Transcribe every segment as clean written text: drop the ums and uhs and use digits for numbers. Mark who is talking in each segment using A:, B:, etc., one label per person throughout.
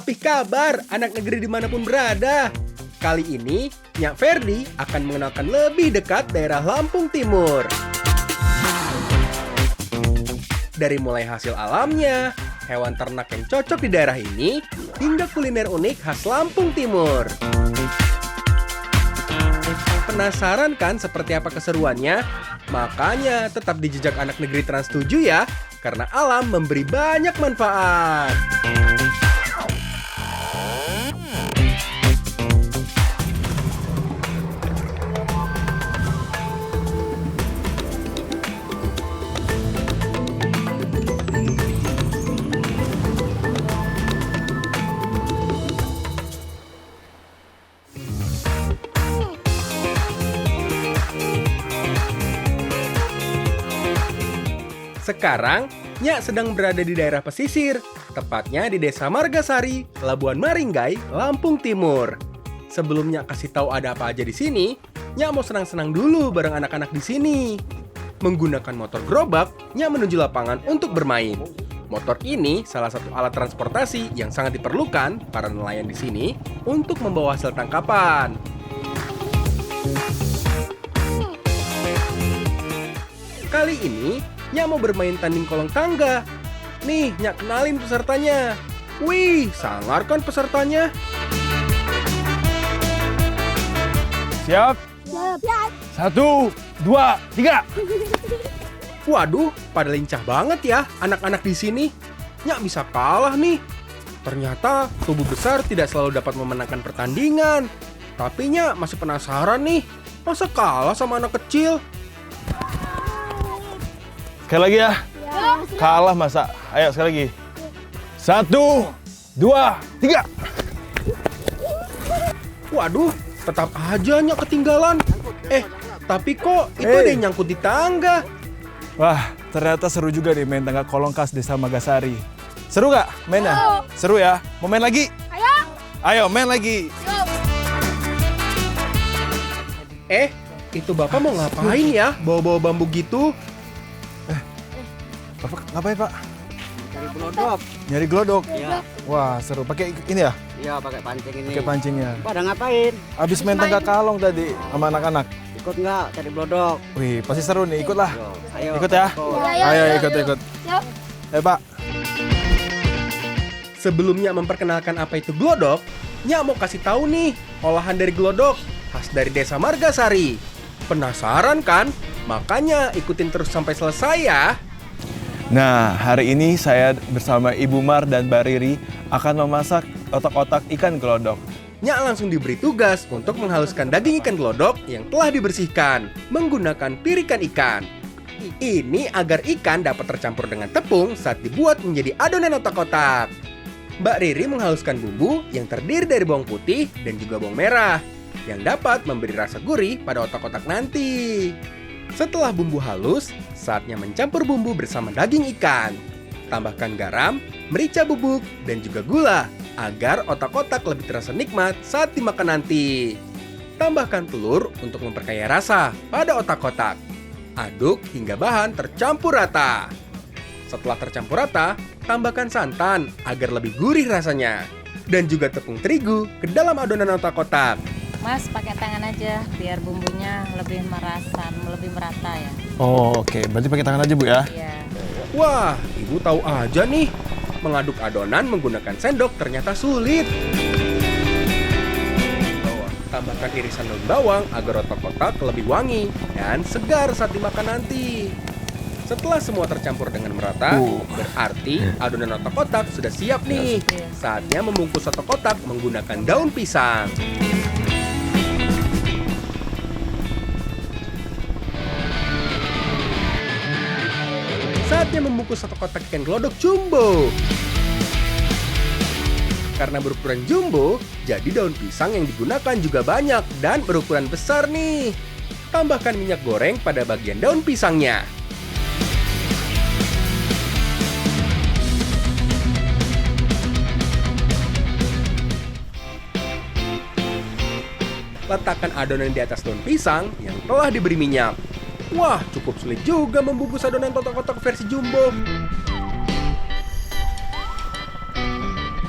A: Rapih kabar anak negeri dimanapun berada. Kali ini, Nyak Ferdi akan mengenalkan lebih dekat daerah Lampung Timur. Dari mulai hasil alamnya, hewan ternak yang cocok di daerah ini, hingga kuliner unik khas Lampung Timur. Penasaran kan seperti apa keseruannya? Makanya tetap di jejak anak negeri Trans 7 ya, karena alam memberi banyak manfaat. Sekarang, Nyak sedang berada di daerah pesisir, tepatnya di Desa Margasari, Labuan Maringgai, Lampung Timur. Sebelum Nyak kasih tahu ada apa aja di sini, Nyak mau senang-senang dulu bareng anak-anak di sini. Menggunakan motor gerobak, Nyak menuju lapangan untuk bermain. Motor ini salah satu alat transportasi yang sangat diperlukan para nelayan di sini untuk membawa hasil tangkapan. Kali ini, Nyak mau bermain tanding kolong tangga. Nih, Nyak kenalin pesertanya. Wih, sangar kan pesertanya?
B: Siap?
C: Siap.
B: 1, 2, 3.
A: Waduh, pada lincah banget ya anak-anak di sini. Nyak bisa kalah nih. Ternyata tubuh besar tidak selalu dapat memenangkan pertandingan. Tapi Nyak masih penasaran nih, masa kalah sama anak kecil?
B: Sekali lagi ya. Kalah masa? Ayo sekali lagi. 1, 2, 3.
A: Waduh, tetap aja Nyak ketinggalan. Tapi kok itu ada yang nyangkut di tangga?
B: Wah, ternyata seru juga nih main tangga kolong khas Desa Margasari. Seru gak mainnya? Seru ya? Mau main lagi? Ayo main lagi.
A: Itu Bapak mau ngapain ya bawa-bawa bambu gitu?
B: Bapak ngapain, Pak?
D: Cari glodok.
B: Nyari glodok?
D: Iya.
B: Wah, seru. Pakai ini ya?
D: Iya, pakai pancing ini.
B: Pakai pancingnya.
D: Pada ngapain?
B: Abis main tangga kalong tadi sama anak-anak.
D: Ikut nggak cari glodok?
B: Wih, pasti seru nih. Ikutlah.
D: Ayo.
B: Ikut ya? Ayo, ikut. Pak.
A: Sebelumnya memperkenalkan apa itu glodok, Nyak mau kasih tahu nih olahan dari glodok khas dari Desa Margasari. Penasaran kan? Makanya ikutin terus sampai selesai ya.
B: Nah, hari ini saya bersama Ibu Mar dan Mbak Riri akan memasak otak-otak ikan glodok.
A: Nyak langsung diberi tugas untuk menghaluskan daging ikan glodok yang telah dibersihkan menggunakan pirikan ikan. Ini agar ikan dapat tercampur dengan tepung saat dibuat menjadi adonan otak-otak. Mbak Riri menghaluskan bumbu yang terdiri dari bawang putih dan juga bawang merah yang dapat memberi rasa gurih pada otak-otak nanti. Setelah bumbu halus, saatnya mencampur bumbu bersama daging ikan. Tambahkan garam, merica bubuk, dan juga gula agar otak-otak lebih terasa nikmat saat dimakan nanti. Tambahkan telur untuk memperkaya rasa pada otak-otak. Aduk hingga bahan tercampur rata. Setelah tercampur rata, tambahkan santan agar lebih gurih rasanya. Dan juga tepung terigu ke dalam adonan otak-otak.
E: Mas, pakai tangan aja biar bumbunya lebih merata ya.
B: Oh, oke. Berarti pakai tangan aja, Bu ya?
E: Iya.
A: Wah, ibu tahu aja nih. Mengaduk adonan menggunakan sendok ternyata sulit. Tambahkan irisan daun bawang agar otak-otak lebih wangi dan segar saat dimakan nanti. Setelah semua tercampur dengan merata, berarti adonan otak-otak sudah siap nih. Saatnya membungkus otak-otak menggunakan daun pisang. Saatnya membungkus otak-otak ikan glodok jumbo. Karena berukuran jumbo, jadi daun pisang yang digunakan juga banyak dan berukuran besar nih. Tambahkan minyak goreng pada bagian daun pisangnya. Letakkan adonan di atas daun pisang yang telah diberi minyak. Wah, cukup sulit juga membungkus adonan otak-otak versi jumbo.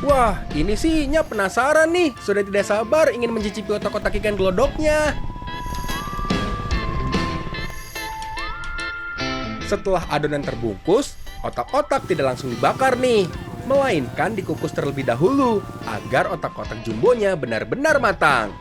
A: Wah, ini sih Nya penasaran nih. Sudah tidak sabar ingin mencicipi otak-otak ikan glodoknya. Setelah adonan terbungkus, otak-otak tidak langsung dibakar nih, melainkan dikukus terlebih dahulu agar otak-otak jumbonya benar-benar matang.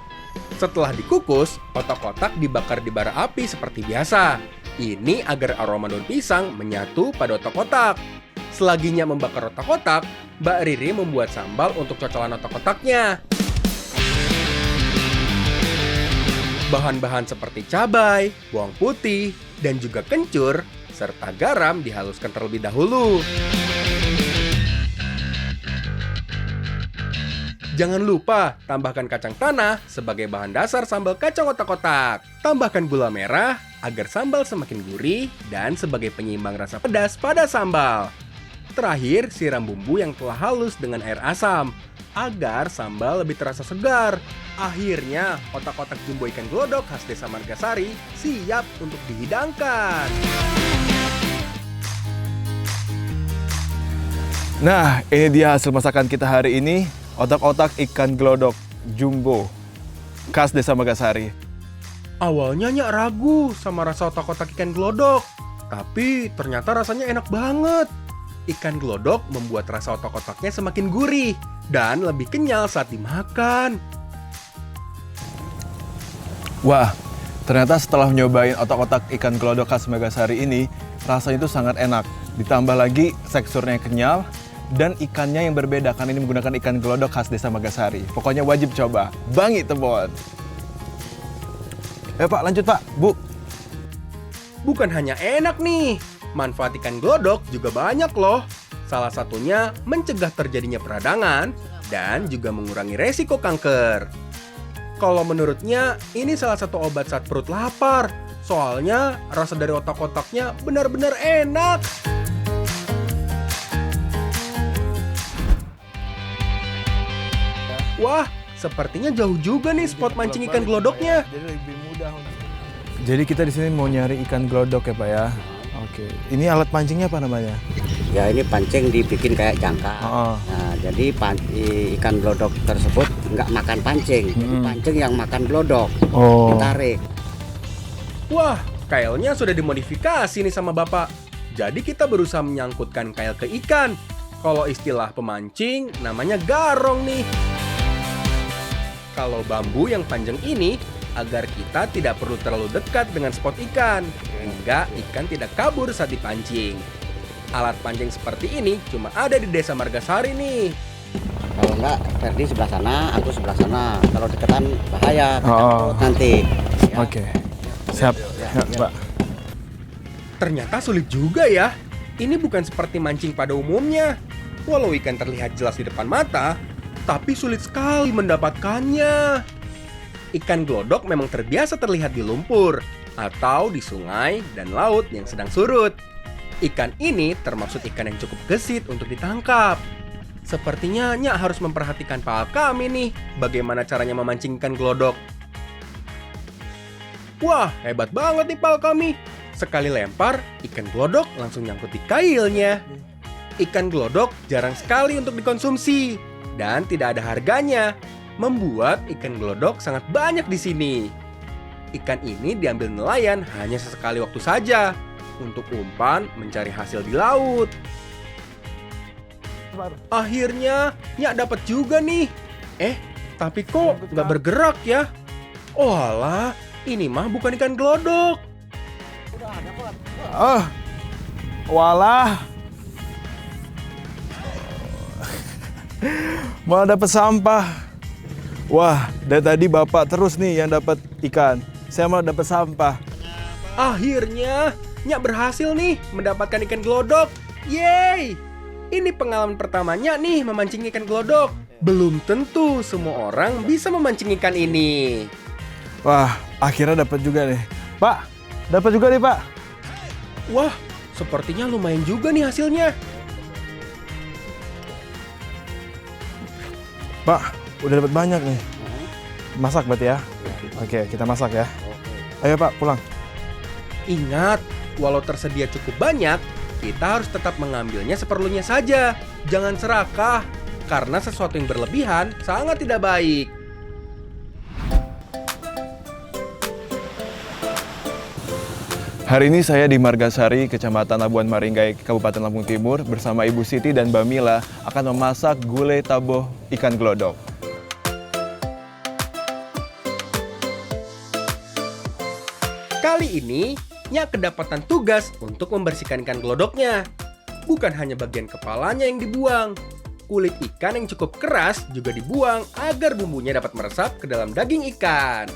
A: Setelah dikukus, otak-otak dibakar di bara api seperti biasa. Ini agar aroma daun pisang menyatu pada otak-otak. Selaginya membakar otak-otak, Mbak Riri membuat sambal untuk cocolan otak-otaknya. Bahan-bahan seperti cabai, bawang putih, dan juga kencur, serta garam dihaluskan terlebih dahulu. Jangan lupa tambahkan kacang tanah sebagai bahan dasar sambal kacang otak-otak. Tambahkan gula merah agar sambal semakin gurih dan sebagai penyeimbang rasa pedas pada sambal. Terakhir, siram bumbu yang telah halus dengan air asam agar sambal lebih terasa segar. Akhirnya, otak-otak jumbo ikan glodok khas Desa Margasari siap untuk dihidangkan.
B: Nah, ini dia hasil masakan kita hari ini. Otak-otak ikan glodok jumbo khas Desa Margasari.
A: Awalnya Nya ragu sama rasa otak-otak ikan glodok, tapi ternyata rasanya enak banget. Ikan glodok membuat rasa otak-otaknya semakin gurih dan lebih kenyal saat dimakan.
B: Wah, ternyata setelah nyobain otak-otak ikan glodok khas Margasari ini, rasanya itu sangat enak. Ditambah lagi teksturnya kenyal dan ikannya yang berbeda karena ini menggunakan ikan glodok khas Desa Margasari. Pokoknya wajib coba. Bangi Tebon. Pak, lanjut Pak, Bu.
A: Bukan hanya enak nih, manfaat ikan glodok juga banyak loh. Salah satunya mencegah terjadinya peradangan dan juga mengurangi resiko kanker. Kalau menurutnya, ini salah satu obat saat perut lapar. Soalnya rasa dari otak-otaknya benar-benar enak. Wah, sepertinya jauh juga nih spot mancing ikan glodoknya.
B: Jadi lebih mudah. Jadi kita di sini mau nyari ikan glodok ya Pak ya. Oke. Ini alat pancingnya apa namanya?
D: Ya ini pancing dibikin kayak jangka. Nah, jadi ikan glodok tersebut nggak makan pancing. Jadi pancing yang makan glodok. Ditarik.
A: Wah, kailnya sudah dimodifikasi nih sama Bapak. Jadi kita berusaha menyangkutkan kail ke ikan. Kalau istilah pemancing, namanya garong nih. Kalau bambu yang panjang ini, agar kita tidak perlu terlalu dekat dengan spot ikan, hingga ikan tidak kabur saat dipancing. Alat pancing seperti ini cuma ada di Desa Margasari nih.
D: Kalau enggak, Ferdi sebelah sana, aku sebelah sana. Kalau deketan bahaya, perut nanti. Ya.
B: Oke. Siap. Ya, Pak.
A: Ternyata sulit juga ya. Ini bukan seperti mancing pada umumnya. Walau ikan terlihat jelas di depan mata, tapi sulit sekali mendapatkannya. Ikan glodok memang terbiasa terlihat di lumpur atau di sungai dan laut yang sedang surut. Ikan ini termasuk ikan yang cukup gesit untuk ditangkap. Sepertinya Nya harus memperhatikan Pak kami nih, bagaimana caranya memancing ikan glodok. Wah, hebat banget nih Pak kami. Sekali lempar, ikan glodok langsung nyangkut di kailnya. Ikan glodok jarang sekali untuk dikonsumsi dan tidak ada harganya, membuat ikan glodok sangat banyak di sini. Ikan ini diambil nelayan hanya sesekali waktu saja untuk umpan mencari hasil di laut. Akhirnya Nyak dapat juga nih. Tapi kok nggak bergerak ya? Oh alah, ini mah bukan ikan glodok.
B: Walah. Malah dapat sampah. Wah, dari tadi Bapak terus nih yang dapat ikan. Saya malah dapat sampah.
A: Akhirnya Nyak berhasil nih mendapatkan ikan glodok. Yeay! Ini pengalaman pertamanya nih memancing ikan glodok. Belum tentu semua orang bisa memancing ikan ini.
B: Wah, akhirnya dapat juga nih. Pak, dapat juga nih Pak.
A: Wah, sepertinya lumayan juga nih hasilnya.
B: Pak, udah dapat banyak nih. Masak berarti ya? Oke, kita masak ya. Ayo Pak, pulang.
A: Ingat, walau tersedia cukup banyak, kita harus tetap mengambilnya seperlunya saja. Jangan serakah. karena sesuatu yang berlebihan sangat tidak baik.
B: Hari ini saya di Margasari, Kecamatan Labuan Maringgai, Kabupaten Lampung Timur, bersama Ibu Siti dan Mbak Mila akan memasak gulai taboh ikan glodok.
A: Kali ini, Nyak kedapatan tugas untuk membersihkan ikan glodoknya. Bukan hanya bagian kepalanya yang dibuang, kulit ikan yang cukup keras juga dibuang agar bumbunya dapat meresap ke dalam daging ikan.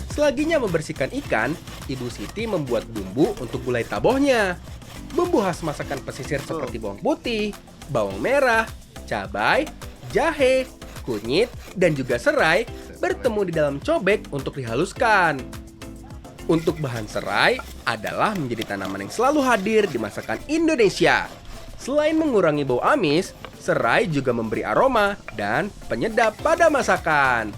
A: Selaginya membersihkan ikan, Ibu Siti membuat bumbu untuk gulai tabohnya. Bumbu khas masakan pesisir seperti bawang putih, bawang merah, cabai, jahe, kunyit, dan juga serai bertemu di dalam cobek untuk dihaluskan. Untuk bahan serai adalah menjadi tanaman yang selalu hadir di masakan Indonesia. Selain mengurangi bau amis, serai juga memberi aroma dan penyedap pada masakan.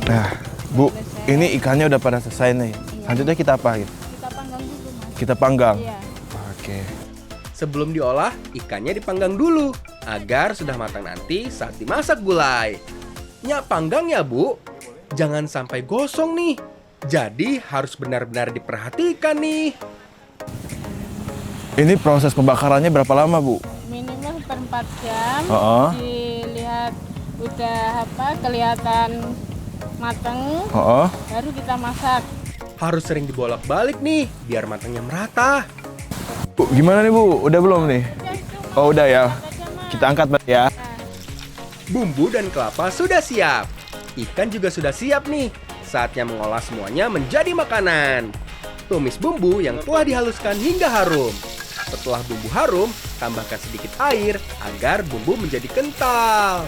B: Nah, Bu, ini ikannya udah pada selesai nih. Selanjutnya kita apa?
C: Kita panggang dulu, Mas.
B: Kita panggang?
C: Iya.
B: Oke.
A: Sebelum diolah, ikannya dipanggang dulu agar sudah matang nanti saat dimasak gulai. Nyak panggang ya, Bu. Jangan sampai gosong nih. Jadi harus benar-benar diperhatikan nih.
B: Ini proses pembakarannya berapa lama, Bu?
C: Minimal per 4 jam.
B: Heeh.
C: Dilihat udah kelihatan mateng,
B: Oh,
C: baru kita masak.
A: Harus sering dibolak-balik nih biar matangnya merata.
B: Bu, gimana nih, Bu? Udah belum nih? Oh, udah ya. Kita angkat, Mbak, ya.
A: Bumbu dan kelapa sudah siap. Ikan juga sudah siap nih. Saatnya mengolah semuanya menjadi makanan. Tumis bumbu yang telah dihaluskan hingga harum. Setelah bumbu harum, tambahkan sedikit air agar bumbu menjadi kental.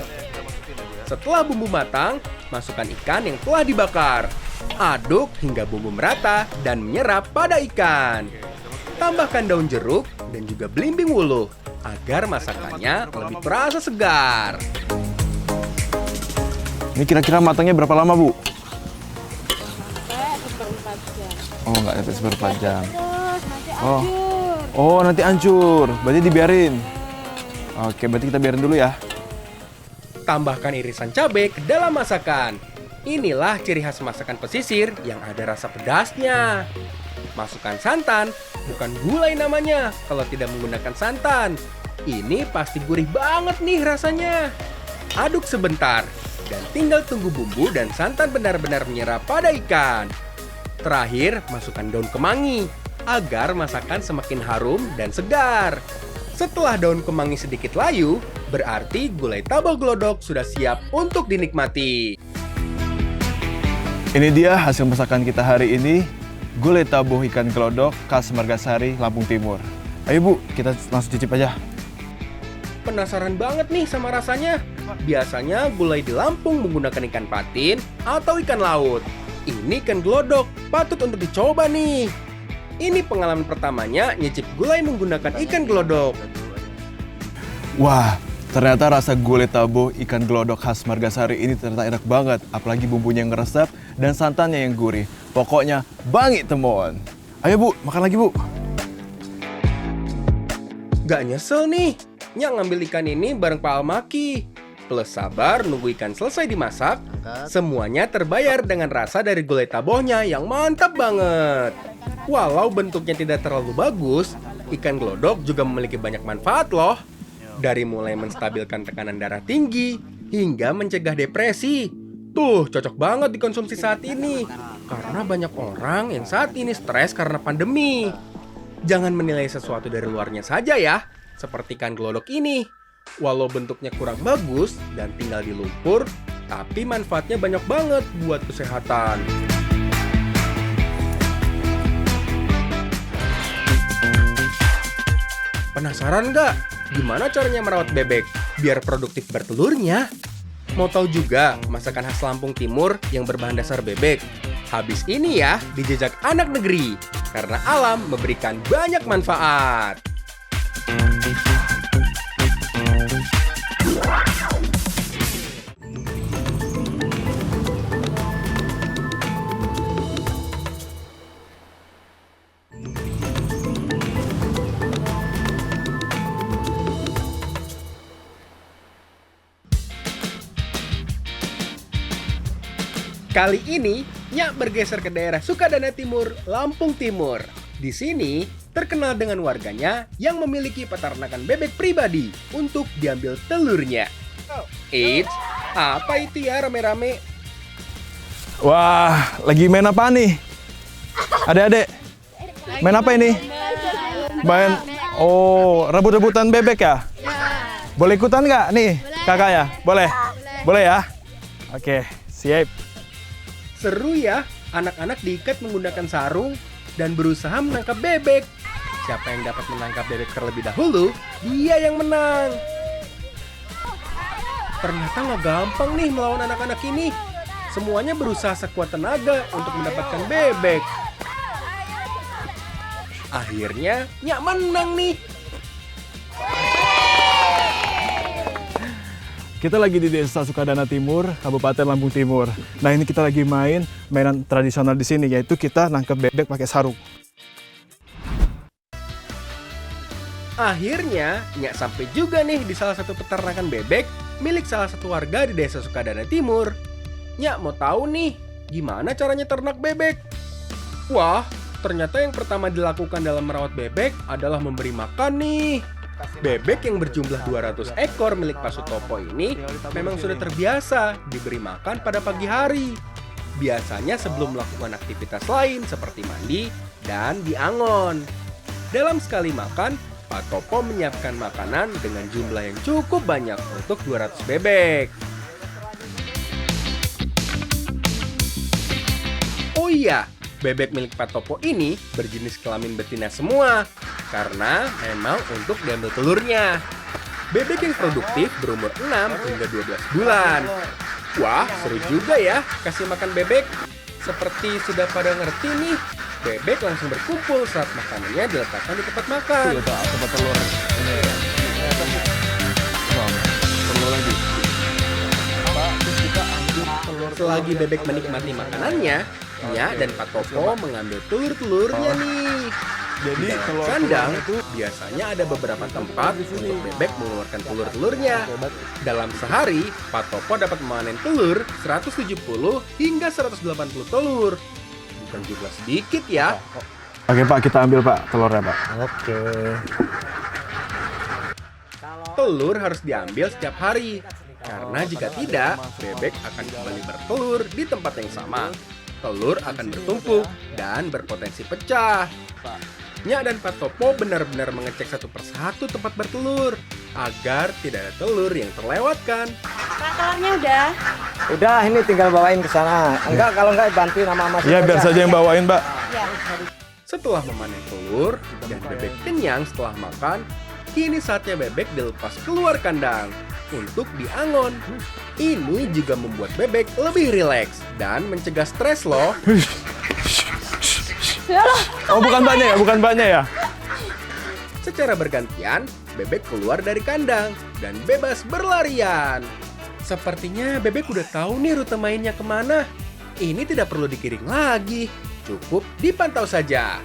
A: Setelah bumbu matang, masukkan ikan yang telah dibakar. Aduk hingga bumbu merata dan menyerap pada ikan. Tambahkan daun jeruk dan juga belimbing wuluh agar masakannya lebih terasa segar.
B: Ini kira-kira matangnya berapa lama, Bu?
C: Sampai seperempat jam.
B: Oh, nggak sampai seperempat jam.
C: Terus nanti
B: Oh.
C: hancur.
B: Oh, nanti hancur. Berarti dibiarin. Oke, berarti kita biarin dulu ya.
A: Tambahkan irisan cabai ke dalam masakan. Inilah ciri khas masakan pesisir yang ada rasa pedasnya. Masukkan santan, bukan gulai namanya kalau tidak menggunakan santan. Ini pasti gurih banget nih rasanya. Aduk sebentar, dan tinggal tunggu bumbu dan santan benar-benar menyerap pada ikan. Terakhir, masukkan daun kemangi agar masakan semakin harum dan segar. Setelah daun kemangi sedikit layu, berarti gulai taboh glodok sudah siap untuk dinikmati.
B: Ini dia hasil masakan kita hari ini. Gulai taboh ikan glodok khas Margasari, Lampung Timur. Ayo, Bu, kita langsung cicip aja.
A: Penasaran banget nih sama rasanya. Biasanya gulai di Lampung menggunakan ikan patin atau ikan laut. Ini ikan glodok, patut untuk dicoba nih. Ini pengalaman pertamanya nyicip gulai menggunakan ikan glodok.
B: Wah, ternyata rasa gulai taboh ikan glodok khas Margasari ini ternyata enak banget. Apalagi bumbunya yang ngeresep dan santannya yang gurih. Pokoknya bangit temon. Ayo, Bu, makan lagi, Bu.
A: Gak nyesel nih, Nyak ngambil ikan ini bareng Pak Almaki. Plus sabar nunggu ikan selesai dimasak, semuanya terbayar dengan rasa dari gulai tabohnya yang mantap banget. Walau bentuknya tidak terlalu bagus, ikan glodok juga memiliki banyak manfaat loh. Dari mulai menstabilkan tekanan darah tinggi, hingga mencegah depresi. Tuh, cocok banget dikonsumsi saat ini. Karena banyak orang yang saat ini stres karena pandemi. Jangan menilai sesuatu dari luarnya saja ya, seperti ikan glodok ini. Walau bentuknya kurang bagus dan tinggal di lumpur, tapi manfaatnya banyak banget buat kesehatan. Penasaran nggak? Gimana caranya merawat bebek biar produktif bertelurnya? Mau tahu juga masakan khas Lampung Timur yang berbahan dasar bebek? Habis ini ya di Jejak Anak Negeri, karena alam memberikan banyak manfaat. Kali ini, Nyak bergeser ke daerah Sukadana Timur, Lampung Timur. Di sini, terkenal dengan warganya yang memiliki peternakan bebek pribadi untuk diambil telurnya. Eits, apa itu ya rame-rame?
B: Wah, lagi main apa nih? Adik-adik, main apa ini? Main, oh, rebut-rebutan bebek ya? Boleh ikutan nggak nih, kakak ya? Boleh? Boleh ya? Oke, siap.
A: Seru ya, anak-anak diikat menggunakan sarung dan berusaha menangkap bebek. Siapa yang dapat menangkap bebek terlebih dahulu, dia yang menang. Ternyata nggak gampang nih melawan anak-anak ini. Semuanya berusaha sekuat tenaga untuk mendapatkan bebek. Akhirnya, Nyak menang nih.
B: Kita lagi di Desa Sukadana Timur, Kabupaten Lampung Timur. Nah, ini kita lagi main mainan tradisional di sini, yaitu kita nangkep bebek pakai sarung.
A: Akhirnya, Nyak sampai juga nih di salah satu peternakan bebek milik salah satu warga di Desa Sukadana Timur. Nyak mau tahu nih, gimana caranya ternak bebek? Wah, ternyata yang pertama dilakukan dalam merawat bebek adalah memberi makan nih. Bebek yang berjumlah 200 ekor milik Pak Sutopo ini memang sudah terbiasa diberi makan pada pagi hari. Biasanya sebelum melakukan aktivitas lain seperti mandi dan diangon. Dalam sekali makan, Pak Topo menyiapkan makanan dengan jumlah yang cukup banyak untuk 200 bebek. Oh iya, bebek milik Pak Topo ini berjenis kelamin betina semua, karena memang untuk diambil telurnya. Bebek yang produktif berumur 6 hingga 12 bulan. Wah, seru juga ya kasih makan bebek. Seperti sudah pada ngerti nih, bebek langsung berkumpul saat makanannya diletakkan di tempat makan.
B: Tempat telur ini ya. Telur lagi.
A: Selagi bebek menikmati makanannya, Nyak dan Pak Topo mengambil telur-telurnya nih.
B: Jadi
A: Di dalam
B: telur
A: kandang
B: itu
A: biasanya ada beberapa tempat untuk bebek mengeluarkan telur-telurnya. Dalam sehari, Pak Topo dapat memanen telur 170 hingga 180 telur. Bukan jumlah sedikit ya.
B: Oke Pak, kita ambil Pak telurnya Pak.
D: Oke.
A: Telur harus diambil setiap hari. Karena jika tidak, bebek akan kembali bertelur di tempat yang sama. Telur akan bertumpuk dan berpotensi pecah. Nyak dan Pak Topo benar-benar mengecek satu persatu tempat bertelur agar tidak ada telur yang terlewatkan.
E: Pak, telurnya udah.
D: Udah, ini tinggal bawain ke sana. Enggak, kalau enggak bantuin sama Mas.
B: Iya, biar saja yang bawain Pak.
E: Ya.
A: Setelah memanen telur dan bebek kenyang setelah makan, kini saatnya bebek dilepas keluar kandang untuk diangon. Ini juga membuat bebek lebih rileks dan mencegah stres loh.
B: Oh, bukan banyak ya?
A: Secara bergantian, bebek keluar dari kandang dan bebas berlarian. Sepertinya bebek udah tahu nih rute mainnya kemana. Ini tidak perlu digiring lagi, cukup dipantau saja.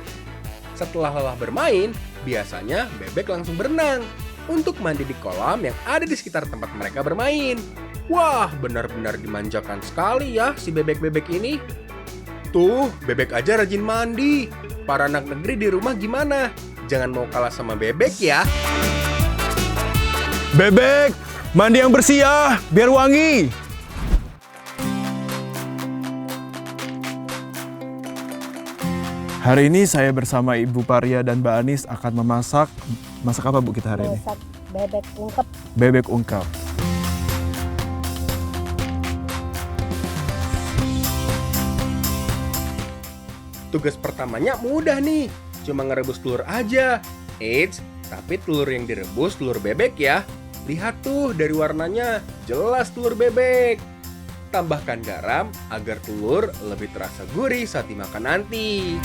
A: Setelah lelah bermain, biasanya bebek langsung berenang untuk mandi di kolam yang ada di sekitar tempat mereka bermain. Wah, benar-benar dimanjakan sekali ya si bebek-bebek ini. Tuh, bebek aja rajin mandi. Para anak negeri di rumah gimana? Jangan mau kalah sama bebek ya.
B: Bebek, mandi yang bersih ya, biar wangi. Hari ini saya bersama Ibu Paria dan Mbak Anis akan memasak apa Bu kita hari ini?
E: Masak bebek ungkep.
B: Bebek ungkap.
A: Tugas pertamanya mudah nih, cuma ngerebus telur aja. Eits, tapi telur yang direbus telur bebek ya. Lihat tuh dari warnanya, jelas telur bebek. Tambahkan garam agar telur lebih terasa gurih saat dimakan nanti.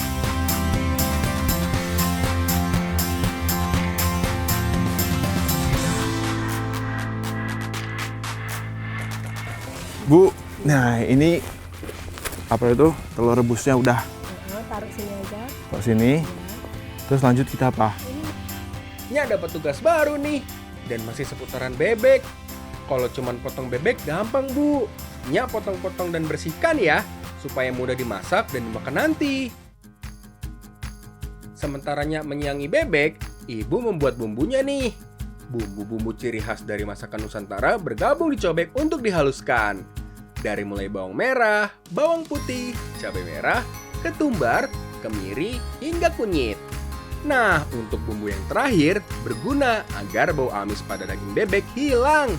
B: Bu, nah ini apa itu? Telur rebusnya udah.
E: Taruh sini aja.
B: Taruh sini. Terus lanjut kita apa?
A: Nyak dapat tugas baru nih, dan masih seputaran bebek. Kalau cuman potong bebek gampang, Bu. Nya potong-potong dan bersihkan ya, supaya mudah dimasak dan dimakan nanti. Sementara Nya menyiangi bebek, Ibu membuat bumbunya nih. Bumbu-bumbu ciri khas dari masakan Nusantara bergabung di cobek untuk dihaluskan. Dari mulai bawang merah, bawang putih, cabai merah, ketumbar, kemiri, hingga kunyit. Nah, untuk bumbu yang terakhir berguna agar bau amis pada daging bebek hilang.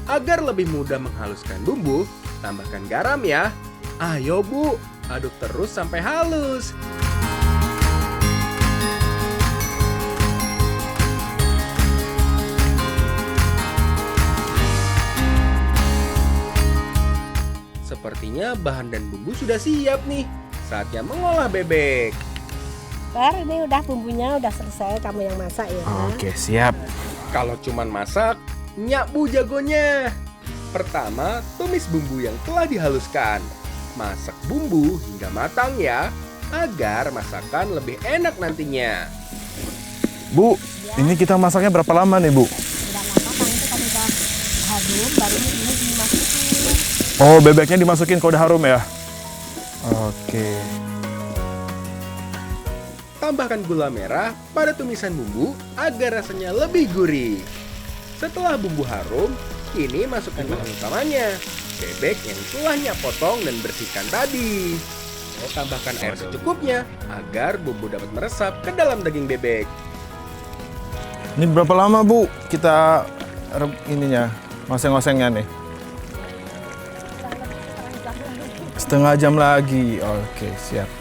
A: Agar lebih mudah menghaluskan bumbu, tambahkan garam ya. Ayo Bu, aduk terus sampai halus. Sepertinya bahan dan bumbu sudah siap nih. Saatnya mengolah bebek.
F: Per, ini udah bumbunya udah selesai, kamu yang masak ya.
B: Oke, siap.
A: Kalau cuman masak, Nyak Bu jagonya. Pertama, tumis bumbu yang telah dihaluskan. Masak bumbu hingga matang ya, agar masakan lebih enak nantinya.
B: Bu, ini kita masaknya berapa lama nih, Bu?
F: Udah lama kan itu kan udah harum, baru ini dimasukin.
B: Oh, bebeknya dimasukin kalau udah harum ya? Oke.
A: Tambahkan gula merah pada tumisan bumbu agar rasanya lebih gurih. Setelah bumbu harum, kini masukkan bahan utamanya, bebek yang telah Nyak potong dan bersihkan tadi. Tambahkan air secukupnya agar bumbu dapat meresap ke dalam daging bebek.
B: Ini berapa lama, Bu, kita ngoseng-ngosengnya nih? Setengah jam lagi. Oke, siap.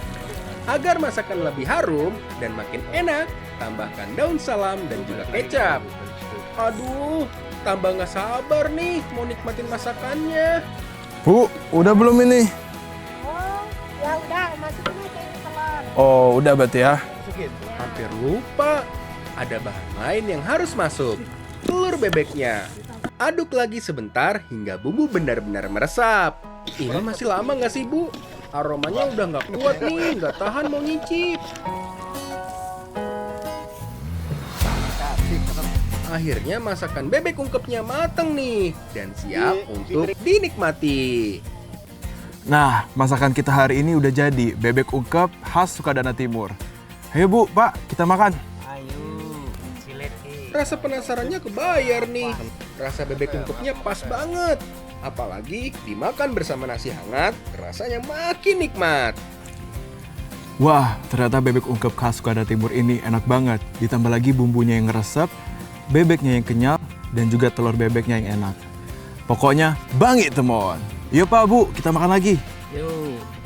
A: Agar masakan lebih harum dan makin enak, tambahkan daun salam dan juga kecap. Aduh, tambah nggak sabar nih mau nikmatin masakannya.
B: Bu, udah belum ini?
F: Oh, ya udah, masukin aja ini telur.
B: Oh, udah berarti ya?
A: Hampir lupa, ada bahan lain yang harus masuk. Telur bebeknya. Aduk lagi sebentar hingga bumbu benar-benar meresap. Ini masih lama nggak sih, Bu? Aromanya udah nggak kuat nih, nggak tahan mau nyicip. Akhirnya masakan bebek ungkepnya mateng nih dan siap untuk dinikmati.
B: Nah, masakan kita hari ini udah jadi, bebek ungkep khas Sukadana Timur. Ayo Bu, Pak, kita makan.
A: Rasa penasarannya kebayar nih. Rasa bebek ungkepnya pas banget. Apalagi dimakan bersama nasi hangat, rasanya makin nikmat.
B: Wah, ternyata bebek ungkep khas Sukadana Timur ini enak banget. Ditambah lagi bumbunya yang ngeresep, bebeknya yang kenyal, dan juga telur bebeknya yang enak. Pokoknya bangi temon. Yuk Pak, Bu, kita makan lagi.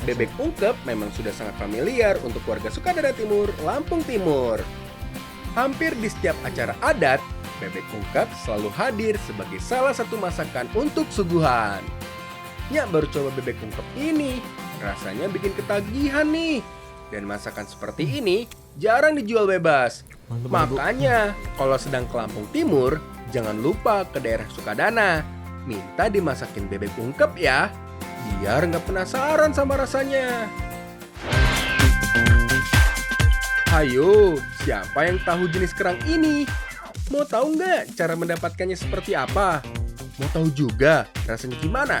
A: Bebek ungkep memang sudah sangat familiar untuk warga Sukadana Timur, Lampung Timur. Hampir di setiap acara adat, bebek ungkep selalu hadir sebagai salah satu masakan untuk suguhan. Nyak baru coba bebek ungkep ini, rasanya bikin ketagihan nih. Dan masakan seperti ini jarang dijual bebas. Makanya, kalau sedang ke Lampung Timur, jangan lupa ke daerah Sukadana. Minta dimasakin bebek ungkep ya, biar nggak penasaran sama rasanya. Ayo, siapa yang tahu jenis kerang ini? Mau tahu nggak cara mendapatkannya seperti apa? Mau tahu juga rasanya gimana?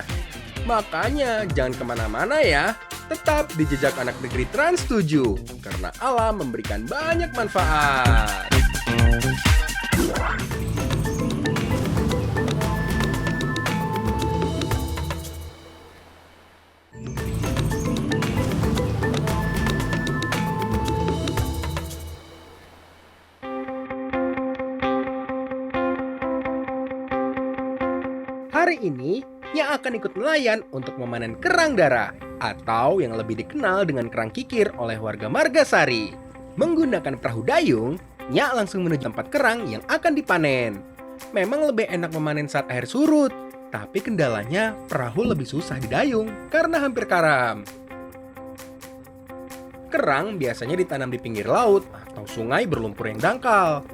A: Makanya jangan kemana-mana ya. Tetap di Jejak Anak Negeri Trans 7 karena alam memberikan banyak manfaat. Hari ini, Nya akan ikut nelayan untuk memanen kerang darah atau yang lebih dikenal dengan kerang kikir oleh warga Margasari. Menggunakan perahu dayung, Nya langsung menuju tempat kerang yang akan dipanen. Memang lebih enak memanen saat air surut, tapi kendalanya perahu lebih susah didayung karena hampir karam. Kerang biasanya ditanam di pinggir laut atau sungai berlumpur yang dangkal.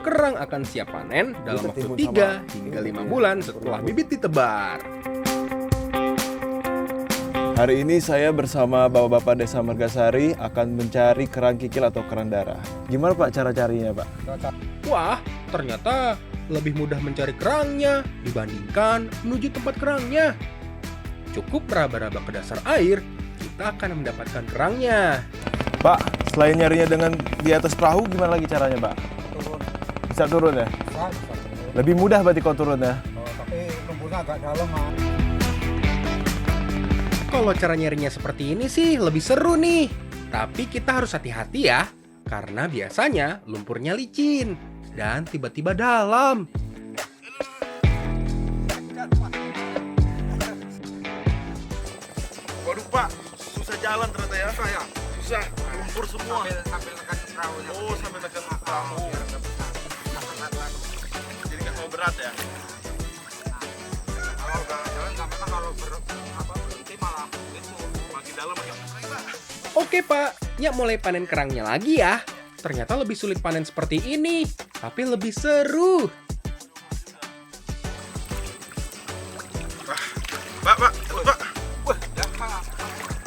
A: Kerang akan siap panen dalam waktu 3 hingga 5 bulan setelah bibit ditebar.
B: Hari ini saya bersama Bapak-Bapak Desa Margasari akan mencari kerang kikil atau kerang darah. Gimana Pak cara carinya Pak?
A: Wah, ternyata lebih mudah mencari kerangnya dibandingkan menuju tempat kerangnya. Cukup meraba-raba ke dasar air, kita akan mendapatkan kerangnya.
B: Pak, selain nyarinya dengan di atas perahu, gimana lagi caranya, Pak?
G: Turun.
B: Bisa turun ya?
G: Bisa turun.
B: Lebih mudah berarti kalau turun ya?
G: Tapi lumpurnya agak dalam, Mas.
A: Kalau cara nyarinya seperti ini sih lebih seru nih. Tapi kita harus hati-hati ya, karena biasanya lumpurnya licin dan tiba-tiba dalam.
B: Waduh, Pak, susah jalan ternyata ya. Susah, lumpur semua.
G: Sambil tekan perahunya.
B: Oh, sampai tekan perahu. Jadi nggak mau berat ya?
G: Kalau udah jalan nggak pernah, kalau berhenti malah itu.
B: Makin dalam makin susah, Pak.
A: Oke Pak, Nyak mulai panen kerangnya lagi ya. Ternyata lebih sulit panen seperti ini, tapi lebih seru.
B: Pak.
G: Wah, jangan.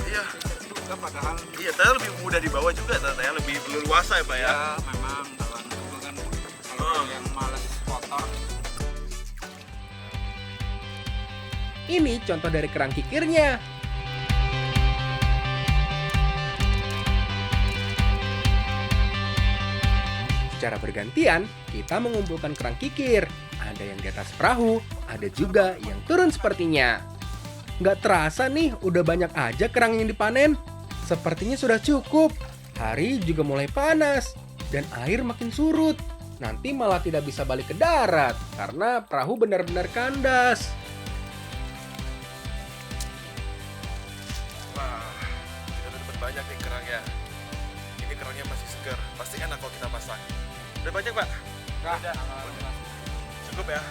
B: Iya.
G: Juga padahal
B: Iya, ternyata lebih mudah dibawa juga ternyata ya, lebih leluasa ya, Pak ya.
G: ya memang kalau itu kan kalau yang malas kotor.
A: Ini contoh dari kerang kikirnya. Secara bergantian, kita mengumpulkan kerang kikir. Ada yang di atas perahu, ada juga yang turun sepertinya. Nggak terasa nih, udah banyak aja kerang yang dipanen. Sepertinya sudah cukup. Hari juga mulai panas, dan air makin surut. Nanti malah tidak bisa balik ke darat, karena perahu benar-benar kandas.
B: Wah, kita udah dapat banyak nih kerangnya. Ini kerangnya masih segar, pasti enak kalau kita masak. Udah banyak, Pak?
G: Udah.
B: Cukup ya?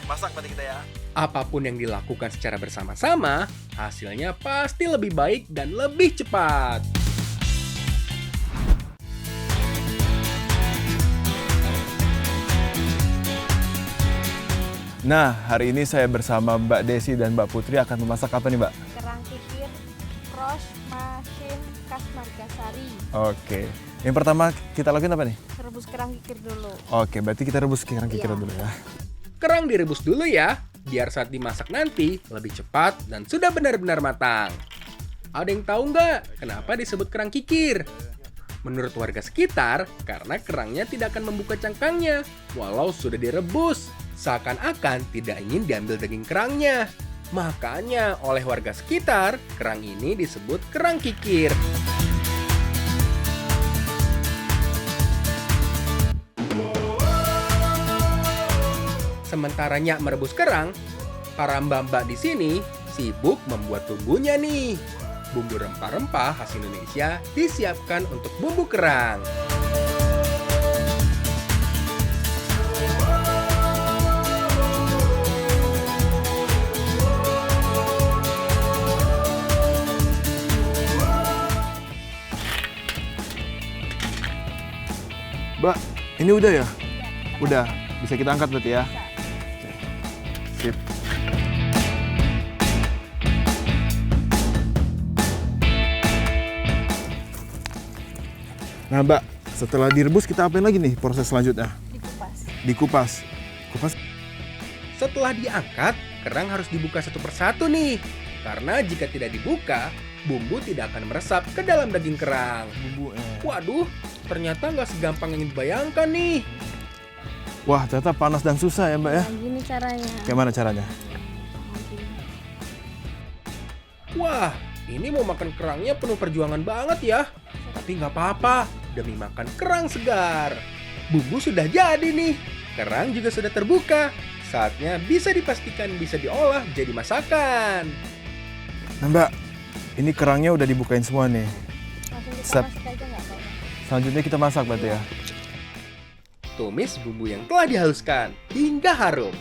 B: Masak berarti kita ya.
A: Apapun yang dilakukan secara bersama-sama, hasilnya pasti lebih baik dan lebih cepat.
B: Nah, hari ini saya bersama Mbak Desi dan Mbak Putri akan memasak apa nih, Mbak?
F: Kerang kikir Cross Masin khas Margasari.
B: Oke. Yang pertama kita lakuin apa nih?
F: Rebus kerang kikir dulu.
B: Oke, berarti kita rebus kerang kikir
F: Iya.
B: dulu ya.
A: Kerang direbus dulu ya, biar saat dimasak nanti lebih cepat dan sudah benar-benar matang. Ada yang tahu nggak kenapa disebut kerang kikir? Menurut warga sekitar, karena kerangnya tidak akan membuka cangkangnya, walau sudah direbus. Seakan-akan tidak ingin diambil daging kerangnya. Makanya oleh warga sekitar, kerang ini disebut kerang kikir. Sementara Nyak merebus kerang, para mbak-mbak di sini sibuk membuat bumbunya nih. Bumbu rempah-rempah khas Indonesia disiapkan untuk bumbu kerang.
B: Mbak, ini udah ya? Udah, bisa kita angkat berarti ya? Sip. Nah, Mbak, setelah direbus kita apain lagi nih proses selanjutnya?
F: Dikupas.
B: Dikupas. Kupas.
A: Setelah diangkat, kerang harus dibuka satu persatu nih. Karena jika tidak dibuka, bumbu tidak akan meresap ke dalam daging kerang. Waduh, ternyata nggak segampang yang dibayangkan nih.
B: Wah, ternyata panas dan susah ya, Mbak ya?
F: Nah, gini caranya.
B: Gimana caranya?
A: Wah, ini mau makan kerangnya penuh perjuangan banget ya. Tapi nggak apa-apa, demi makan kerang segar. Bumbu sudah jadi nih, kerang juga sudah terbuka. Saatnya bisa dipastikan bisa diolah jadi masakan.
B: Nah, Mbak, ini kerangnya udah dibukain semua nih.
F: Langsung kita
B: Sep.
F: masak aja nggak apa-apa.
B: Selanjutnya kita masak berarti ya?
A: Tumis bumbu yang telah dihaluskan hingga harum.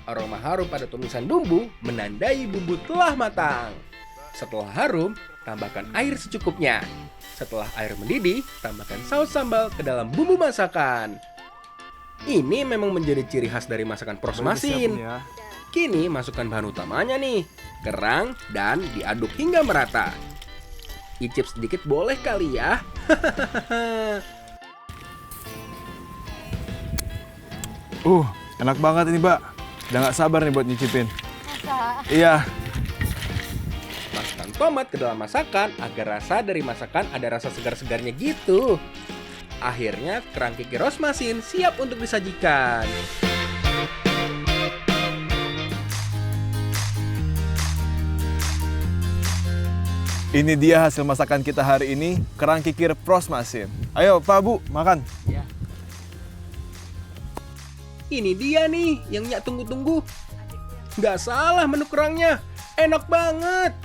A: Aroma harum pada tumisan bumbu menandai bumbu telah matang. Setelah harum, tambahkan air secukupnya. Setelah air mendidih, tambahkan saus sambal ke dalam bumbu masakan. Ini memang menjadi ciri khas dari masakan Pros Masin.
B: Ya.
A: Kini masukkan bahan utamanya nih, kerang, dan diaduk hingga merata. Icip sedikit boleh kali ya.
B: Enak banget ini, Mbak. Udah nggak sabar nih buat nyicipin.
F: Masa?
B: Iya.
A: Masukkan tomat ke dalam masakan agar rasa dari masakan ada rasa segar-segarnya gitu. Akhirnya kerang kikir rosmasin siap untuk disajikan.
B: Ini dia hasil masakan kita hari ini, kerang kikir rosmasin. Ayo, Pak, Bu, makan.
A: Ini dia nih yang Nyak tunggu-tunggu. Nggak salah menu kerangnya, enak banget.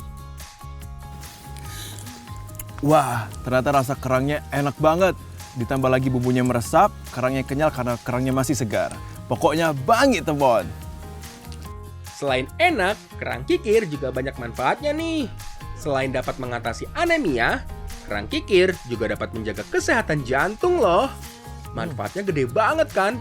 B: Wah, ternyata rasa kerangnya enak banget. Ditambah lagi bumbunya meresap, kerangnya kenyal karena kerangnya masih segar. Pokoknya bangit tebon.
A: Selain enak, kerang kikir juga banyak manfaatnya nih. Selain dapat mengatasi anemia, kerang kikir juga dapat menjaga kesehatan jantung loh. Manfaatnya gede banget kan?